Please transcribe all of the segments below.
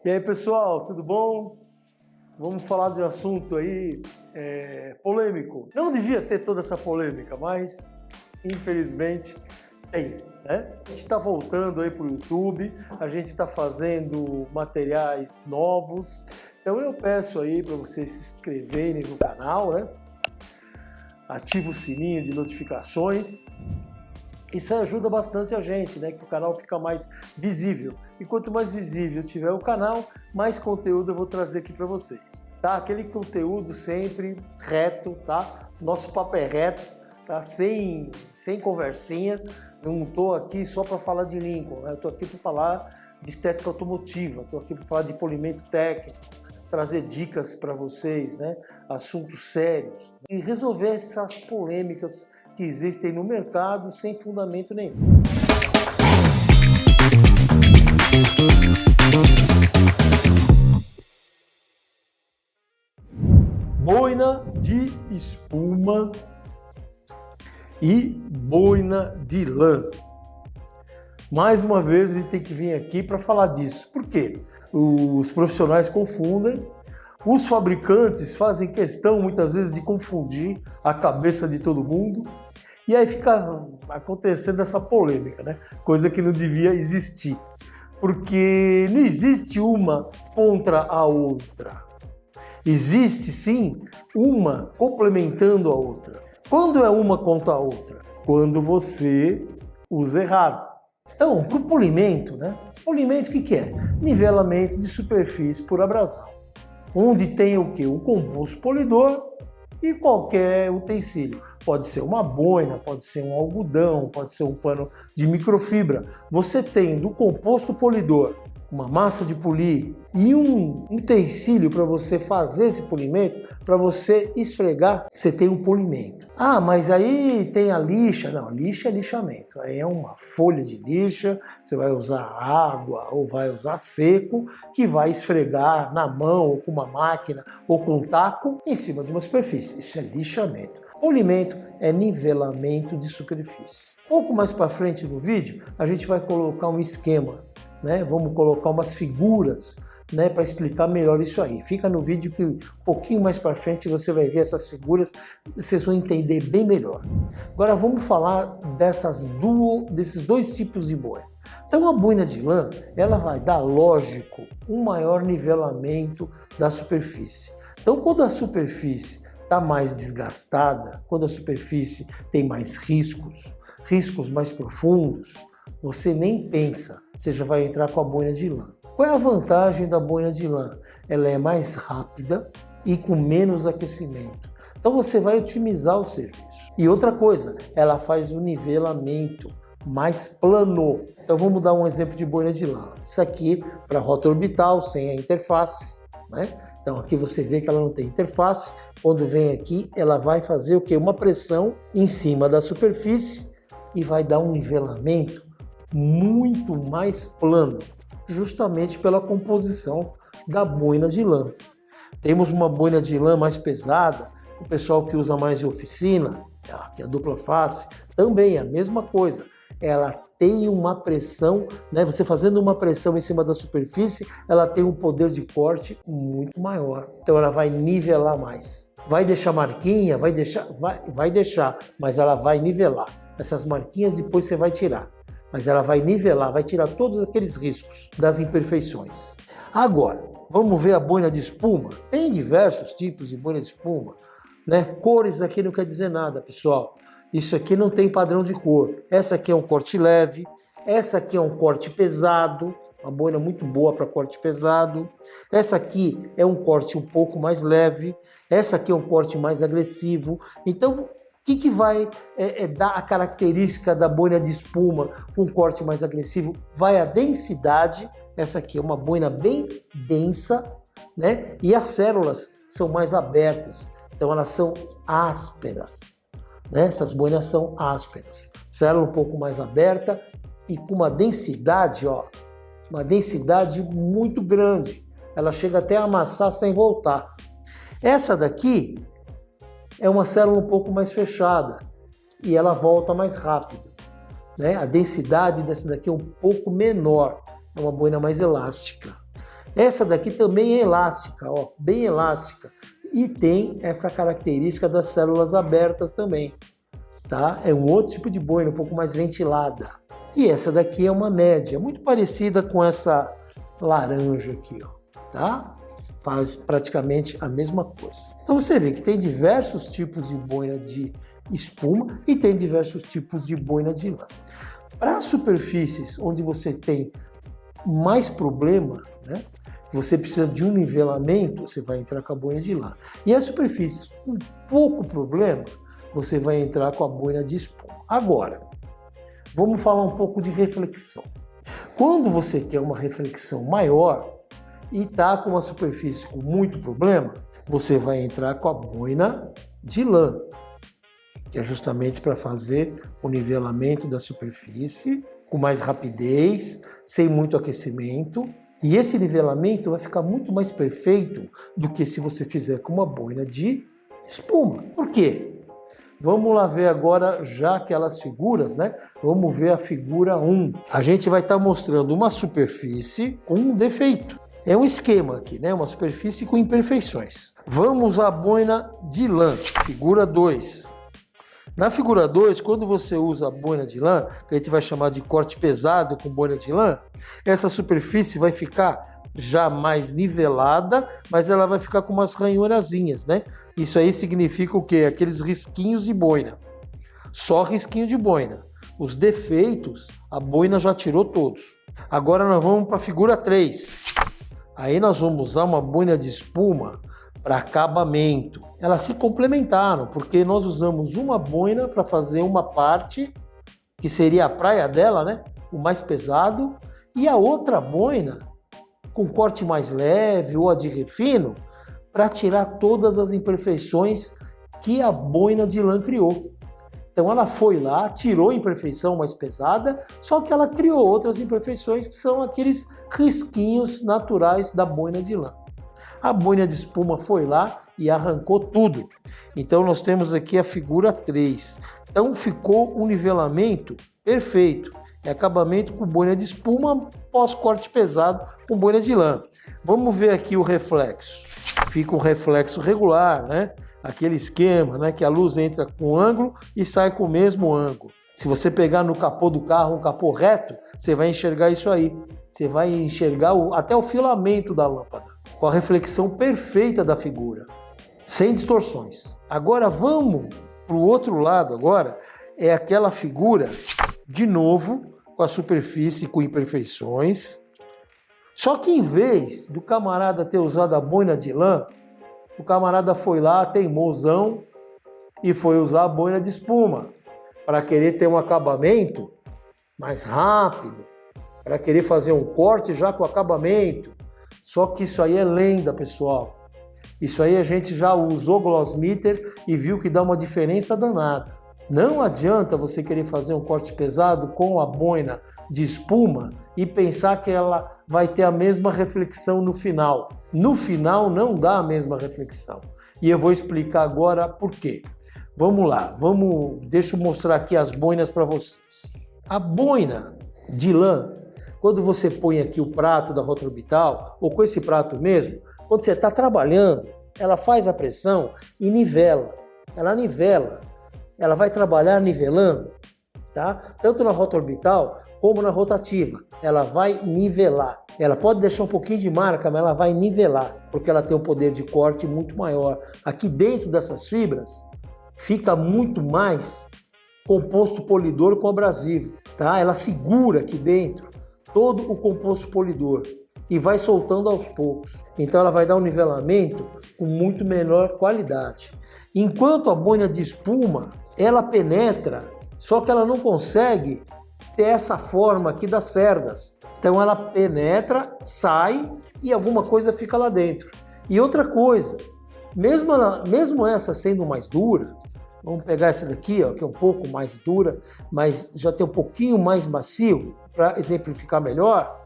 E aí, pessoal, tudo bom? Vamos falar de um assunto aí polêmico. Não devia ter toda essa polêmica, mas infelizmente tem, né? A gente está voltando aí para o YouTube, a gente está fazendo materiais novos. Então eu peço aí para vocês se inscreverem no canal, né? Ativa o sininho de notificações. Isso ajuda bastante a gente, né? Que o canal fica mais visível. E quanto mais visível tiver o canal, mais conteúdo eu vou trazer aqui para vocês. Tá? Aquele conteúdo sempre reto, tá? Nosso papo é reto, tá? Sem conversinha. Não estou aqui só para falar de Lincoln, né? Eu estou aqui para falar de estética automotiva, estou aqui para falar de polimento técnico, trazer dicas para vocês, né? Assuntos sérios e resolver essas polêmicas que existem no mercado sem fundamento nenhum. Boina de espuma e boina de lã. Mais uma vez a gente tem que vir aqui para falar disso. Por quê? Os profissionais confundem, os fabricantes fazem questão muitas vezes de confundir a cabeça de todo mundo e aí fica acontecendo essa polêmica, né? Coisa que não devia existir, porque não existe uma contra a outra. Existe sim uma complementando a outra. Quando é uma contra a outra? Quando você usa errado. Então, para o polimento, né? Polimento o que é? Nivelamento de superfície por abrasão. Onde tem o quê? Um composto polidor e qualquer utensílio. Pode ser uma boina, pode ser um algodão, pode ser um pano de microfibra. Você tem do composto polidor uma massa de polir e um utensílio para você fazer esse polimento, para você esfregar, você tem um polimento. Ah, mas aí tem a lixa. Não, lixa é lixamento. Aí é uma folha de lixa, você vai usar água ou vai usar seco, que vai esfregar na mão ou com uma máquina ou com um taco em cima de uma superfície. Isso é lixamento. Polimento é nivelamento de superfície. Pouco mais para frente no vídeo, a gente vai colocar um esquema, né? Vamos colocar umas figuras, né, para explicar melhor isso aí. Fica no vídeo que um pouquinho mais para frente você vai ver essas figuras, vocês vão entender bem melhor. Agora vamos falar desses dois tipos de boina. Então a boina de lã, ela vai dar, lógico, um maior nivelamento da superfície. Então quando a superfície está mais desgastada, quando a superfície tem mais riscos mais profundos, você nem pensa, você já vai entrar com a boina de lã. Qual é a vantagem da boina de lã? Ela é mais rápida e com menos aquecimento. Então você vai otimizar o serviço. E outra coisa, ela faz o nivelamento mais plano. Então vamos dar um exemplo de boina de lã. Isso aqui para rota orbital, sem a interface, né? Então aqui você vê que ela não tem interface. Quando vem aqui, ela vai fazer o quê? Uma pressão em cima da superfície e vai dar um nivelamento muito mais plano, justamente pela composição da boina de lã. Temos uma boina de lã mais pesada, o pessoal que usa mais de oficina, que é a dupla face, também é a mesma coisa. Ela tem uma pressão, né? Você fazendo uma pressão em cima da superfície, ela tem um poder de corte muito maior. Então ela vai nivelar mais. Vai deixar marquinha? Vai deixar, mas ela vai nivelar. Essas marquinhas depois você vai tirar. Mas ela vai nivelar, vai tirar todos aqueles riscos das imperfeições. Agora, vamos ver a boina de espuma. Tem diversos tipos de boina de espuma, né? Cores aqui não quer dizer nada, pessoal. Isso aqui não tem padrão de cor. Essa aqui é um corte leve, essa aqui é um corte pesado, uma boina muito boa para corte pesado. Essa aqui é um corte um pouco mais leve, essa aqui é um corte mais agressivo. Então, o que vai dar a característica da boina de espuma com corte mais agressivo? Vai a densidade. Essa aqui é uma boina bem densa, né? E as células são mais abertas, então elas são ásperas, né? Essas boinas são ásperas, célula um pouco mais aberta e com uma densidade, ó, uma densidade muito grande. Ela chega até a amassar sem voltar. Essa daqui é uma célula um pouco mais fechada e ela volta mais rápido, né? A densidade dessa daqui é um pouco menor, é uma boina mais elástica. Essa daqui também é elástica, ó, bem elástica. E tem essa característica das células abertas também, tá? É um outro tipo de boina, um pouco mais ventilada. E essa daqui é uma média, muito parecida com essa laranja aqui, ó, tá? Faz praticamente a mesma coisa. Então você vê que tem diversos tipos de boina de espuma e tem diversos tipos de boina de lã. Para superfícies onde você tem mais problema, né? Você precisa de um nivelamento, você vai entrar com a boina de lã. E as superfícies com pouco problema, você vai entrar com a boina de espuma. Agora, vamos falar um pouco de reflexão. Quando você quer uma reflexão maior e está com uma superfície com muito problema, você vai entrar com a boina de lã, que é justamente para fazer o nivelamento da superfície com mais rapidez, sem muito aquecimento. E esse nivelamento vai ficar muito mais perfeito do que se você fizer com uma boina de espuma. Por quê? Vamos lá ver agora já aquelas figuras, né? Vamos ver a figura 1. A gente vai estar mostrando uma superfície com um defeito. É um esquema aqui, né? Uma superfície com imperfeições. Vamos à boina de lã, figura 2. Na figura 2, quando você usa a boina de lã, que a gente vai chamar de corte pesado com boina de lã, essa superfície vai ficar já mais nivelada, mas ela vai ficar com umas ranhurazinhas, né? Isso aí significa o quê? Aqueles risquinhos de boina. Só risquinho de boina. Os defeitos, a boina já tirou todos. Agora nós vamos para a figura 3. Aí nós vamos usar uma boina de espuma para acabamento. Elas se complementaram, porque nós usamos uma boina para fazer uma parte, que seria a praia dela, né? O mais pesado, e a outra boina com corte mais leve ou a de refino, para tirar todas as imperfeições que a boina de lã criou. Então ela foi lá, tirou a imperfeição mais pesada, só que ela criou outras imperfeições que são aqueles risquinhos naturais da boina de lã. A boina de espuma foi lá e arrancou tudo. Então nós temos aqui a figura 3. Então ficou um nivelamento perfeito. É acabamento com boina de espuma pós-corte pesado com boina de lã. Vamos ver aqui o reflexo. Fica um reflexo regular, né? Aquele esquema, né? Que a luz entra com ângulo e sai com o mesmo ângulo. Se você pegar no capô do carro um capô reto, você vai enxergar isso aí. Você vai enxergar até o filamento da lâmpada, com a reflexão perfeita da figura, sem distorções. Agora vamos para o outro lado agora, é aquela figura, de novo, com a superfície com imperfeições. Só que em vez do camarada ter usado a boina de lã, o camarada foi lá, teimosão, e foi usar a boina de espuma, para querer ter um acabamento mais rápido, para querer fazer um corte já com acabamento. Só que isso aí é lenda, pessoal. Isso aí a gente já usou Glossmeter e viu que dá uma diferença danada. Não adianta você querer fazer um corte pesado com a boina de espuma e pensar que ela vai ter a mesma reflexão no final. No final não dá a mesma reflexão. E eu vou explicar agora por quê. Vamos lá, deixa eu mostrar aqui as boinas para vocês. A boina de lã, quando você põe aqui o prato da Rotorbital, ou com esse prato mesmo, quando você está trabalhando, ela faz a pressão e nivela. Ela nivela. Ela vai trabalhar nivelando, tá? Tanto na Rotorbital como na rotativa. Ela vai nivelar. Ela pode deixar um pouquinho de marca, mas ela vai nivelar, porque ela tem um poder de corte muito maior. Aqui dentro dessas fibras, fica muito mais composto polidor com abrasivo, tá? Ela segura aqui dentro todo o composto polidor e vai soltando aos poucos. Então ela vai dar um nivelamento com muito menor qualidade. Enquanto a boina de espuma, ela penetra, só que ela não consegue ter essa forma aqui das cerdas. Então ela penetra, sai e alguma coisa fica lá dentro. E outra coisa, mesmo essa sendo mais dura, vamos pegar essa daqui, ó, que é um pouco mais dura, mas já tem um pouquinho mais macio, para exemplificar melhor.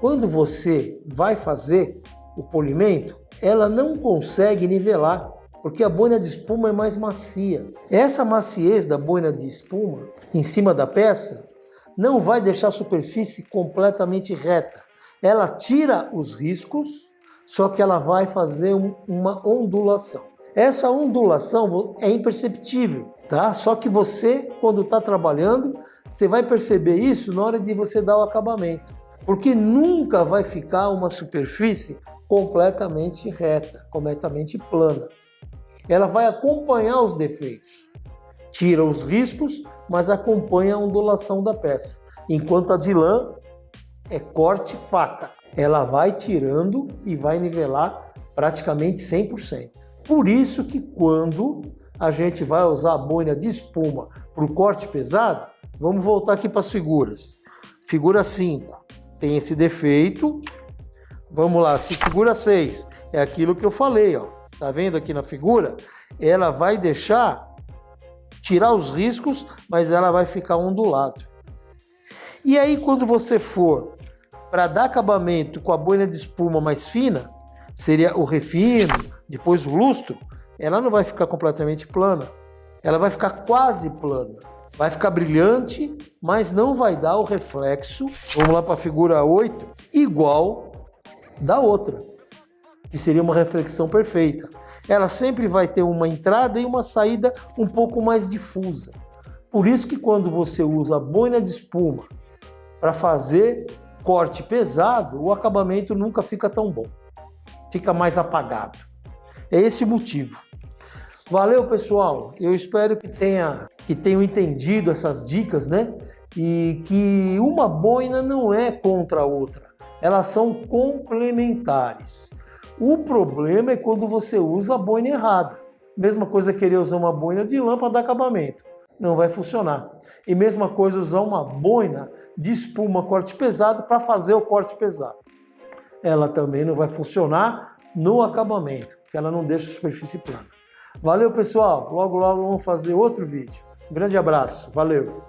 Quando você vai fazer o polimento, ela não consegue nivelar, porque a boina de espuma é mais macia. Essa maciez da boina de espuma em cima da peça não vai deixar a superfície completamente reta. Ela tira os riscos, só que ela vai fazer uma ondulação. Essa ondulação é imperceptível, tá? Só que você, quando está trabalhando, você vai perceber isso na hora de você dar o acabamento. Porque nunca vai ficar uma superfície completamente reta, completamente plana. Ela vai acompanhar os defeitos. Tira os riscos, mas acompanha a ondulação da peça. Enquanto a de lã é corte faca. Ela vai tirando e vai nivelar praticamente 100%. Por isso que quando a gente vai usar a boina de espuma para o corte pesado, vamos voltar aqui para as figuras. Figura 5 tem esse defeito. Vamos lá, se figura 6 é aquilo que eu falei, ó. Tá vendo aqui na figura? Ela vai tirar os riscos, mas ela vai ficar ondulado. E aí quando você for para dar acabamento com a boina de espuma mais fina, seria o refino, depois o lustro, ela não vai ficar completamente plana. Ela vai ficar quase plana. Vai ficar brilhante, mas não vai dar o reflexo, vamos lá para a figura 8, igual da outra, que seria uma reflexão perfeita. Ela sempre vai ter uma entrada e uma saída um pouco mais difusa. Por isso que quando você usa a boina de espuma para fazer corte pesado, o acabamento nunca fica tão bom. Fica mais apagado. É esse o motivo. Valeu, pessoal. Eu espero que tenham entendido essas dicas, né? E que uma boina não é contra a outra. Elas são complementares. O problema é quando você usa a boina errada. Mesma coisa querer usar uma boina de lã para dar acabamento. Não vai funcionar. E mesma coisa usar uma boina de espuma corte pesado para fazer o corte pesado. Ela também não vai funcionar no acabamento, porque ela não deixa a superfície plana. Valeu, pessoal. Logo, logo vamos fazer outro vídeo. Um grande abraço. Valeu.